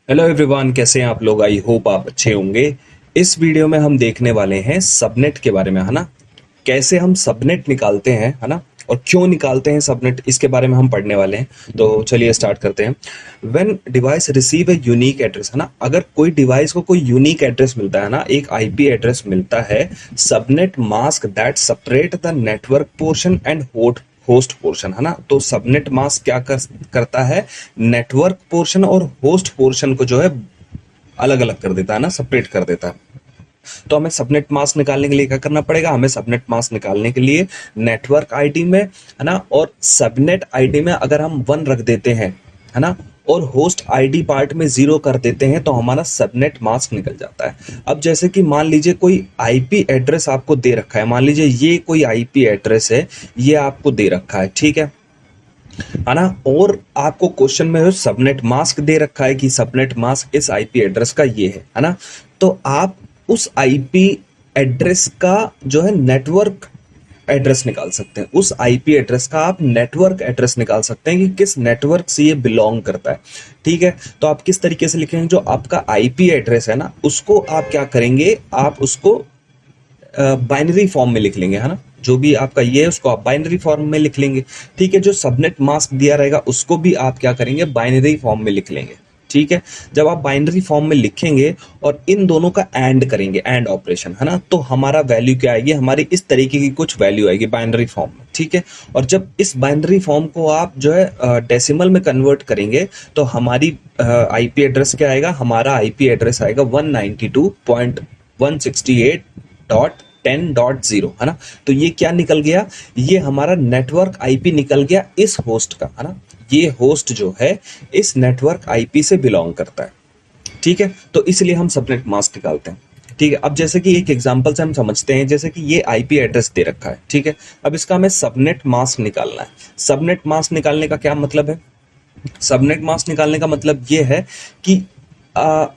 Hello everyone, कैसे हैं आप लोग। आई होप आप अच्छे होंगे। इस वीडियो में हम देखने वाले हैं सबनेट के बारे में, है ना। कैसे हम सबनेट निकालते हैं, है ना, और क्यों निकालते हैं सबनेट, इसके बारे में हम पढ़ने वाले हैं। तो चलिए स्टार्ट करते हैं। When device receive a unique address, है ना, अगर कोई डिवाइस को कोई यूनिक एड्रेस मिलता है ना, एक आईपी एड्रेस मिलता है, subnet mask that separate the network portion and host portion, है ना। तो सबनेट मास्क क्या करता है, नेटवर्क पोर्शन और होस्ट पोर्शन को जो है अलग अलग कर देता है ना, सेपरेट कर देता है। तो हमें सबनेट मास्क निकालने के लिए क्या करना पड़ेगा, हमें सबनेट मास्क निकालने के लिए नेटवर्क आईडी में, है ना, और सबनेट आईडी में अगर हम 1 रख देते हैं, है ना, और होस्ट आईडी पार्ट में 0 कर देते हैं, तो हमारा सबनेट मास्क निकल जाता है। अब जैसे कि मान लीजिए कोई आईपी एड्रेस आपको दे रखा है, मान लीजिए ये कोई आईपी एड्रेस है, ये आपको दे रखा है, ठीक है ना, और आपको क्वेश्चन में सबनेट मास्क दे रखा है कि सबनेट मास्क इस आईपी एड्रेस का ये है ना। तो आप उस आईपी एड्रेस का जो है नेटवर्क एड्रेस निकाल सकते हैं, उस आईपी एड्रेस का आप नेटवर्क एड्रेस निकाल सकते हैं कि किस नेटवर्क से ये बिलोंग करता है, ठीक है। तो आप किस तरीके से लिखेंगे, जो आपका आईपी एड्रेस है ना, उसको आप क्या करेंगे, आप उसको बाइनरी फॉर्म में लिख लेंगे, है ना। जो भी आपका ये है उसको आप बाइनरी फॉर्म में लिख लेंगे, ठीक है। जो सबनेट मास्क दिया रहेगा उसको भी आप क्या करेंगे, बाइनरी फॉर्म में लिख लेंगे, ठीक है। जब आप बाइनरी फॉर्म में लिखेंगे और इन दोनों का एंड करेंगे, एंड ऑपरेशन, है ना, तो हमारा वैल्यू क्या आएगी, हमारी इस तरीके की कुछ वैल्यू आएगी बाइनरी फॉर्म में, ठीक है। और जब इस बाइनरी फॉर्म को आप जो है डेसिमल में कन्वर्ट करेंगे, तो हमारी आईपी एड्रेस क्या आएगा, हमारा आईपी एड्रेस आएगा 192.168.10.0, है ना। तो ये क्या निकल गया, ये हमारा नेटवर्क आईपी निकल गया इस होस्ट का, है ना। ये होस्ट जो है इस नेटवर्क आईपी से बिलोंग करता है, ठीक है। तो इसलिए हम सबनेट मास्क निकालते हैं, ठीक है। अब जैसे कि एक एग्जांपल से हम समझते हैं, जैसे कि ये आईपी एड्रेस दे रखा है, ठीक है। अब इसका हमें सबनेट मास्क निकालना है। सबनेट मास्क निकालने का क्या मतलब है, सबनेट मास्क निकालने का मतलब ये है कि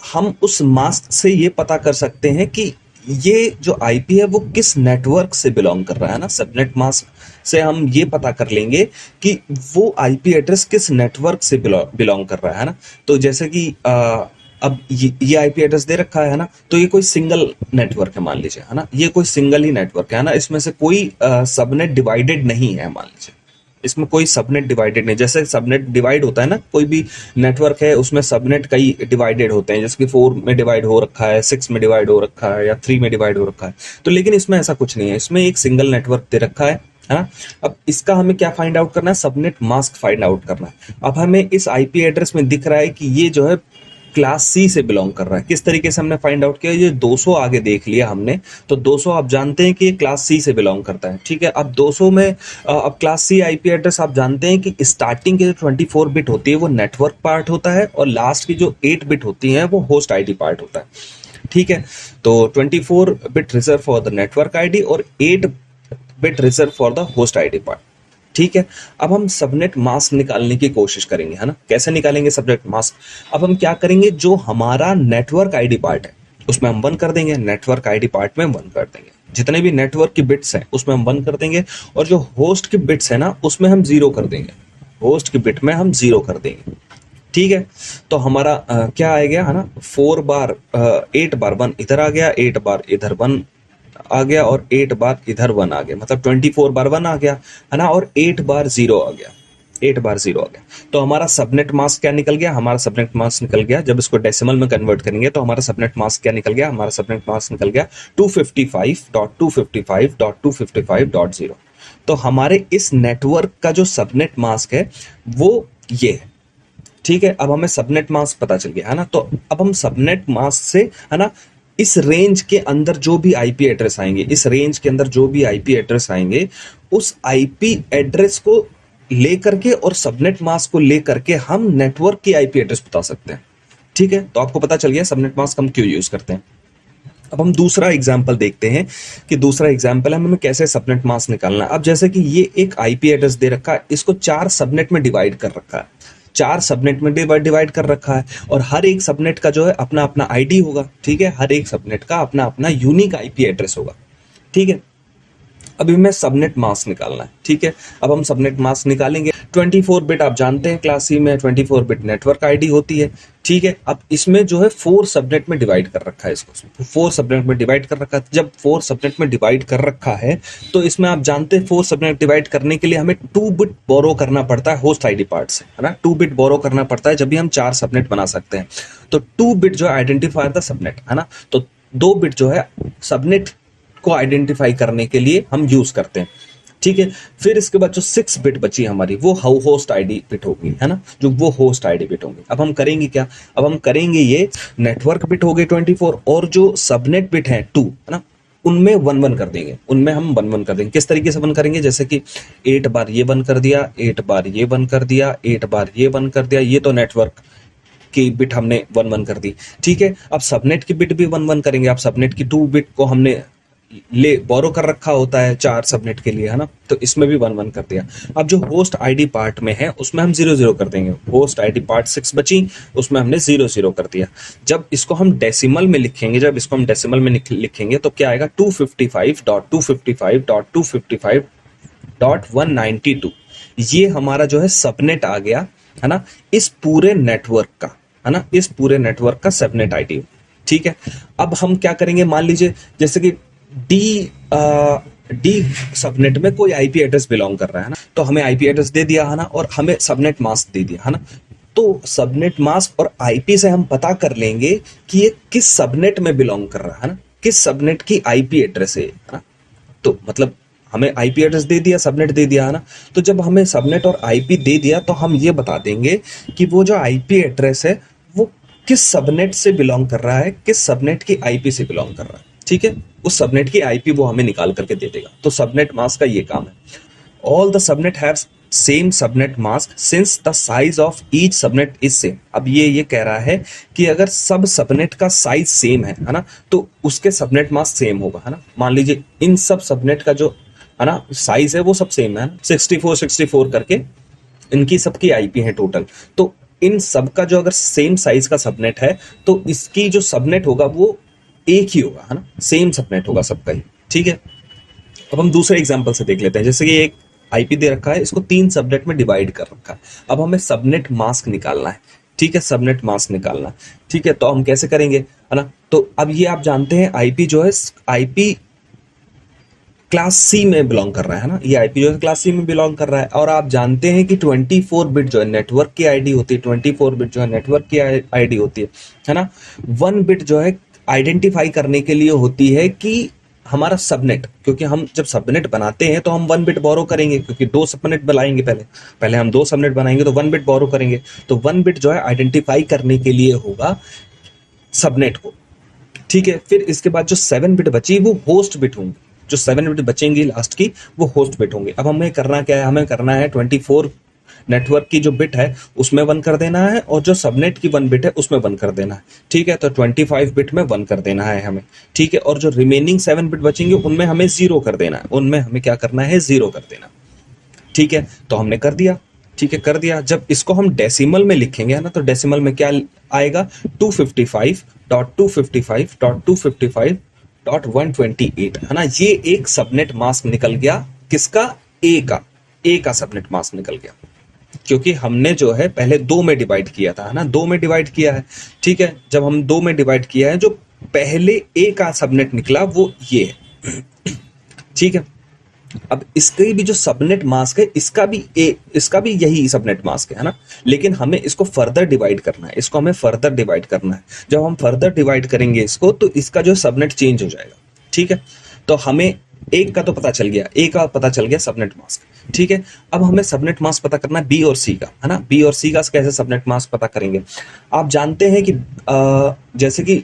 हम उस मास्क से ये पता कर सकते हैं कि ये जो आईपी है वो किस नेटवर्क से बिलोंग कर रहा है ना। सबनेट मास्क से हम ये पता कर लेंगे कि वो आईपी एड्रेस किस नेटवर्क से बिलोंग कर रहा है ना। तो जैसे कि अब ये आईपी एड्रेस दे रखा है ना, तो ये कोई सिंगल नेटवर्क है मान लीजिए, है ना, ये कोई सिंगल ही नेटवर्क है ना, इसमें से कोई सबनेट डिवाइडेड नहीं है मान लीजिए, इसमें कोई सबनेट डिवाइडेड नहीं। जैसे सबनेट डिवाइड होता है ना, कोई भी नेटवर्क है उसमें सबनेट कई डिवाइडेड होते हैं, जैसे कि 4 में डिवाइड हो रखा है, 6 में डिवाइड हो रखा है, या 3 में डिवाइड हो रखा है। तो लेकिन इसमें ऐसा कुछ नहीं है, इसमें एक सिंगल नेटवर्क दे रखा है ना। अब इसका हमें क्या फाइंड आउट करना है, सबनेट मास्क फाइंड आउट करना है। अब हमें इस आईपी एड्रेस में दिख रहा है कि ये जो है क्लास सी से बिलोंग कर रहा है। किस तरीके से हमने फाइंड आउट किया, ये 200 आगे देख लिया हमने, तो 200 आप जानते हैं कि ये क्लास सी से बिलोंग करता है, ठीक है। अब 200 में अब क्लास सी आईपी एड्रेस आप जानते हैं कि स्टार्टिंग की जो 24 बिट होती है वो नेटवर्क पार्ट होता है, और लास्ट की जो 8 बिट होती है वो होस्ट आईडी पार्ट होता है, ठीक है। तो 24 bit reserve for the network ID और 8 bit reserve for the host ID part, ठीक है। अब हम सबनेट मास्क निकालने की कोशिश करेंगे, है ना। कैसे निकालेंगे सबनेट मास्क, अब हम क्या करेंगे, जो हमारा नेटवर्क आईडी पार्ट है उसमें हम 1 कर देंगे, नेटवर्क आईडी पार्ट में 1 कर देंगे, जितने भी नेटवर्क की बिट्स हैं उसमें हम 1 कर देंगे, और जो होस्ट की बिट्स है ना उसमें हम 0 कर देंगे, होस्ट की बिट में हम 0 कर देंगे, ठीक है। तो हमारा क्या आ गया, है ना, 4 बार 8 बार 1 इधर आ गया, 8 बार इधर 1 आ गया, और 8 बार इधर 1 आ गया, मतलब 24 बार 1 आ गया, है ना, और 8 बार 0 आ गया, 8 बार 0 आ गया। तो हमारा सबनेट मास्क क्या निकल गया, हमारा सबनेट मास्क निकल गया, जब इसको डेसिमल में कन्वर्ट करेंगे तो हमारा सबनेट मास्क क्या निकल गया, हमारा सबनेट मास्क निकल गया 255.255.255.0। तो हमारे इस नेटवर्क का जो सबनेट मास्क है वो ये है, ठीक है। अब हमें सबनेट मास्क पता चल गया, है ना। तो अब हम सबनेट मास्क से, है ना, इस रेंज के अंदर जो भी आईपी एड्रेस आएंगे, इस रेंज के अंदर जो भी आईपी एड्रेस आएंगे, उस आईपी एड्रेस को लेकर के और सबनेट मास्क को लेकर के हम नेटवर्क की आईपी एड्रेस बता सकते हैं, ठीक है। तो आपको पता चल गया सबनेट मास्क हम क्यों यूज करते हैं। अब हम दूसरा एग्जाम्पल देखते हैं कि दूसरा एग्जाम्पल है हमें कैसे सबनेट मास्क निकालना है। अब जैसे कि ये एक आईपी एड्रेस दे रखा है, इसको 4 सबनेट में डिवाइड कर रखा है, 4 सबनेट में डिवाइड कर रखा है, और हर एक सबनेट का जो है अपना अपना आईडी होगा, ठीक है। हर एक सबनेट का अपना अपना यूनिक आईपी एड्रेस होगा, ठीक है। अभी हमें सबनेट मास्क निकालना है, ठीक है। अब हम सबनेट मास्क निकालेंगे। 24 बिट आप जानते हैं क्लास सी में 24 बिट नेटवर्क आईडी होती है, ठीक है। अब इसमें जो है 4 सबनेट में डिवाइड कर रखा है, इसको 4 सबनेट में डिवाइड कर रखा है। जब 4 सबनेट में डिवाइड कर रखा है तो इसमें आप जानते हैं 4 सबनेट डिवाइड करने के लिए हमें 2 बिट बोरो करना पड़ता है होस्ट आईडी पार्ट से, है ना। 2 बिट बोरो करना पड़ता है जब भी हम 4 सबनेट बना सकते हैं। तो 2 बिट जो आइडेंटिफायर द सबनेट, है ना। तो 2 बिट जो है सबनेट को आइडेंटिफाई करने के लिए हम यूज करते हैं, ठीक है। फिर इसके बाद जो 6 बिट बची हमारी वो होस्ट आईडी बिट होगी, है ना, जो वो होस्ट आईडी बिट होंगे। अब हम करेंगे क्या, अब हम करेंगे ये नेटवर्क बिट हो गए 24 और जो सबनेट बिट है 2, है ना, उनमें 1-1 कर देंगे, उनमें हम 1-1 कर देंगे। किस तरीके से 1 करेंगे, जैसे कि 8 बार ये 1 कर दिया, 8 बार ये 1 कर दिया, 8 बार ये 1 कर दिया। ये तो नेटवर्क की बिट हमने 1-1 कर दी, ठीक है। अब सबनेट की बिट भी 1-1 करेंगे। अब सबनेट की 2 बिट को हमने ले बोरो कर रखा होता है 4 सबनेट के लिए, है ना, तो इसमें भी 1-1 कर दिया। अब जो होस्ट आईडी पार्ट में है उसमें हम 0-0 कर देंगे। होस्ट आईडी पार्ट 6 बची, उसमें हमने 0-0 कर दिया। जब इसको हम डेसिमल में लिखेंगे, जब इसको हम डेसिमल में लिखेंगे तो क्या आएगा, 255.255.255.192। ये हमारा जो है सबनेट आ गया, है ना, इस पूरे नेटवर्क का, है ना, इस पूरे नेटवर्क का सबनेट आईडी, ठीक है। अब हम क्या करेंगे, मान लीजिए जैसे कि डी सबनेट में कोई आईपी एड्रेस बिलोंग कर रहा है ना, तो हमें आईपी एड्रेस दे दिया, है ना, और हमें सबनेट मास्क दे दिया, है ना। तो सबनेट मास्क और आईपी से हम पता कर लेंगे कि ये किस सबनेट में बिलोंग कर रहा है ना, किस सबनेट की आईपी एड्रेस है ना। तो मतलब हमें आईपी एड्रेस दे दिया, सबनेट दे दिया, है ना। तो जब हमें सबनेट और आईपी दे दिया तो हम ये बता देंगे कि वो जो आईपी एड्रेस है वो किस सबनेट से बिलोंग कर रहा है, किस सबनेट की आईपी से बिलोंग कर रहा है, ठीक है। उस सबनेट की आईपी वो हमें निकाल करके दे देगा। तो सबनेट मास्क का ये काम है। All the subnet have same subnet mask since the size of each subnet is same. अब ये कह रहा है कि अगर सब सबनेट का साइज सेम है ना, तो उसके सबनेट मास्क सेम होगा, है ना। मान लीजिए इन सब सबनेट का जो, है ना, साइज है वो सब सेम है ना, 64 करके इनकी सबकी आईपी है टोटल। तो इन सब का जो अगर सेम साइज का सबनेट है तो इसकी जो सबनेट होगा वो एक ही होगा, है ना, सेम सबनेट होगा सबका ही, ठीक है। अब हम दूसरे एग्जांपल से देख लेते हैं। जैसे कि एक आईपी दे रखा है, इसको 3 सबनेट में डिवाइड कर रखा है। अब हमें सबनेट मास्क निकालना है, ठीक है, सबनेट मास्क निकालना है, ठीक है। तो हम कैसे करेंगे, है ना। तो अब ये आप जानते हैं आईपी जो है, आईपी क्लास सी में बिलोंग कर रहा है ना, ये आईपी जो है क्लास सी में बिलोंग कर रहा है। और आप जानते हैं कि 24 बिट जो है नेटवर्क की आईडी होती है, 24 बिट जो है नेटवर्क की आईडी होती है ना। 1 बिट जो है आइडेंटिफाई करने के लिए होती है कि हमारा सबनेट, क्योंकि हम जब सबनेट बनाते हैं तो हम 1 बिट बोरो करेंगे, क्योंकि 2 सबनेट बनाएंगे, पहले हम 2 सबनेट बनाएंगे तो 1 बिट बोरो करेंगे। तो 1 बिट जो है आइडेंटिफाई करने के लिए होगा सबनेट को, ठीक है। फिर इसके बाद जो 7 बिट बची वो होस्ट बिट होंगी, जो 7 बिट बचेंगी लास्ट की वो होस्ट बिट होंगे। अब हमें करना क्या है, हमें करना है 24 नेटवर्क की जो बिट है उसमें 1 कर देना है, और जो सबनेट की 1 बिट है उसमें 1 कर देना है, ठीक है। तो 25 बिट में 1 कर देना है हमें, ठीक है। और जो रिमेनिंग 7 बिट बचेंगे उनमें हमें 0 कर देना है, उनमें हमें क्या करना है, 0 कर देना, ठीक है। तो हमने कर दिया, ठीक है, कर दिया। जब इसको हम डेसिमल में लिखेंगे, है ना, तो डेसिमल में क्या आएगा, 255.255.255.128, है ना। ये एक सबनेट मास्क निकल गया, किसका, ए का सबनेट मास्क निकल गया, क्योंकि हमने जो है पहले 2 में डिवाइड किया था, है ना, 2 में डिवाइड किया है, ठीक है। जब हम 2 में डिवाइड किया है, जो पहले ए का सबनेट निकला वो ये है, ठीक है। अब इसकी भी जो सबनेट मास्क है इसका भी यही सबनेट मास्क है ना, लेकिन हमें इसको फर्दर डिवाइड करना है, इसको हमें फर्दर डिवाइड करना है। जब हम फर्दर डिवाइड करेंगे इसको तो इसका जो सबनेट चेंज हो जाएगा, ठीक है। तो हमें एक का तो पता चल गया, ए का पता चल गया सबनेट मास्क, ठीक है। अब हमें सबनेट मास्क पता करना है बी और सी का, है ना। बी और सी का कैसे सबनेट मास्क पता करेंगे, आप जानते हैं कि जैसे कि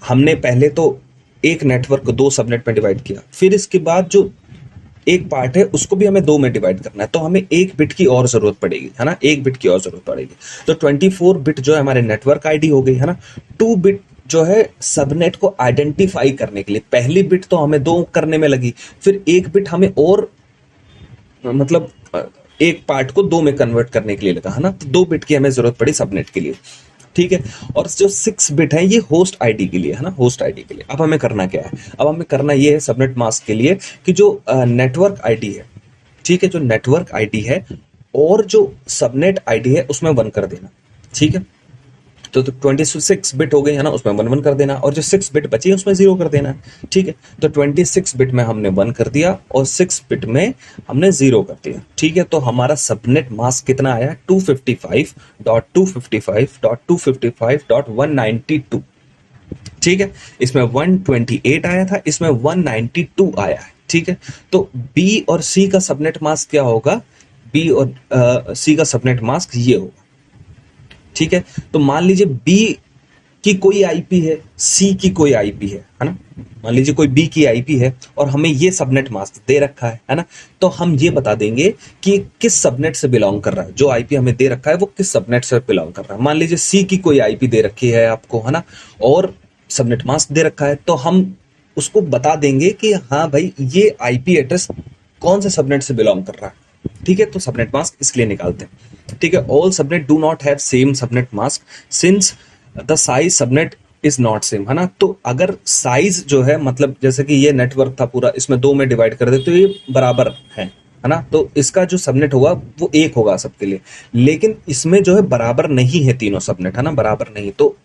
हमने पहले तो एक नेटवर्क को 2 सबनेट में डिवाइड किया, फिर इसके बाद जो एक पार्ट है उसको भी हमें 2 में डिवाइड करना है, तो हमें 1 बिट की और जरूरत पड़ेगी, है ना, 1 बिट की और जरूरत पड़ेगी। तो 24 बिट जो है हमारे नेटवर्क आईडी हो गई, है ना। 2 बिट जो है सबनेट को आइडेंटिफाई करने के लिए, पहली बिट तो हमें 2 करने में लगी, फिर 1 बिट हमें और मतलब एक पार्ट को 2 में कन्वर्ट करने के लिए लगा, है ना। तो 2 बिट की हमें जरूरत पड़ी सबनेट के लिए। ठीक है। और जो 6 बिट है ये होस्ट आईडी के लिए है ना, होस्ट आईडी के लिए। अब हमें करना क्या है, अब हमें करना ये है सबनेट मास्क के लिए कि जो नेटवर्क आईडी है, ठीक है, जो नेटवर्क आईडी है और जो सबनेट आईडी है उसमें 1 कर देना, ठीक है। तो 26 बिट हो गई है ना, उसमें 1 1 कर देना, और जो 6 बिट बची है उसमें 0 कर देना है, ठीक है। तो 26 बिट में हमने 1 कर दिया और 6 बिट में हमने 0 कर दिया, ठीक है। तो हमारा सबनेट मास्क कितना आया, 255.255.255.192, ठीक है। इसमें 128 आया था, इसमें 192 आया है, ठीक है। तो बी और सी का सबनेट मास्क क्या होगा, बी और सी का सबनेट मास्क ये होगा, ठीक है। तो मान लीजिए बी की कोई आईपी है, सी की कोई आईपी है ना, मान लीजिए कोई बी की आईपी है और हमें ये सबनेट मास्क दे रखा है ना, तो हम ये बता देंगे कि किस सबनेट से बिलोंग कर रहा है, जो आईपी हमें दे रखा है वो किस सबनेट से बिलोंग कर रहा है। मान लीजिए सी की कोई आईपी दे रखी है आपको, है ना, और सबनेट मास्क दे रखा है, तो हम उसको बता देंगे कि हाँ भाई ये आईपी एड्रेस कौन से सबनेट से बिलोंग कर रहा है, ठीक है। तो सबनेट मास्क इसके लिए निकालते हैं, ठीक है। All subnet do not have same subnet mask since the size subnet is not same, है ना। तो अगर साइज जो है, मतलब जैसे कि ये नेटवर्क था पूरा, इसमें 2 में डिवाइड कर दे तो ये बराबर है ना, तो इसका जो सबनेट होगा वो 1 होगा सबके लिए, लेकिन इसमें जो है बराबर नहीं है तीनों सबनेट, है ना, बराबर नहीं, तो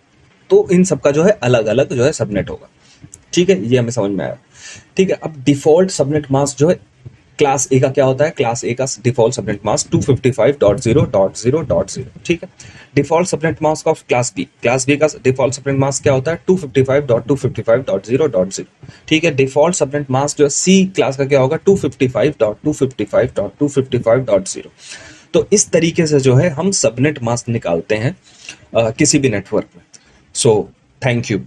इन सबका जो है अलग अलग जो है सबनेट होगा, ठीक है। ये हमें समझ में आया, ठीक है। अब डिफॉल्ट सबनेट मास्क जो है क्लास ए का क्या होता है, क्लास ए का डिफॉल्ट सबनेट मास्क 255.0.0.0, ठीक है। Default subnet mask of class B का डिफॉल्ट सबनेट मास्क क्या होता है, 255.255.0.0, ठीक है। डिफॉल्ट सबनेट मास्क जो है सी क्लास का क्या होगा, 255.255.255.0। तो इस तरीके से जो है हम सबनेट मास्क निकालते हैं किसी भी नेटवर्क में। So thank you.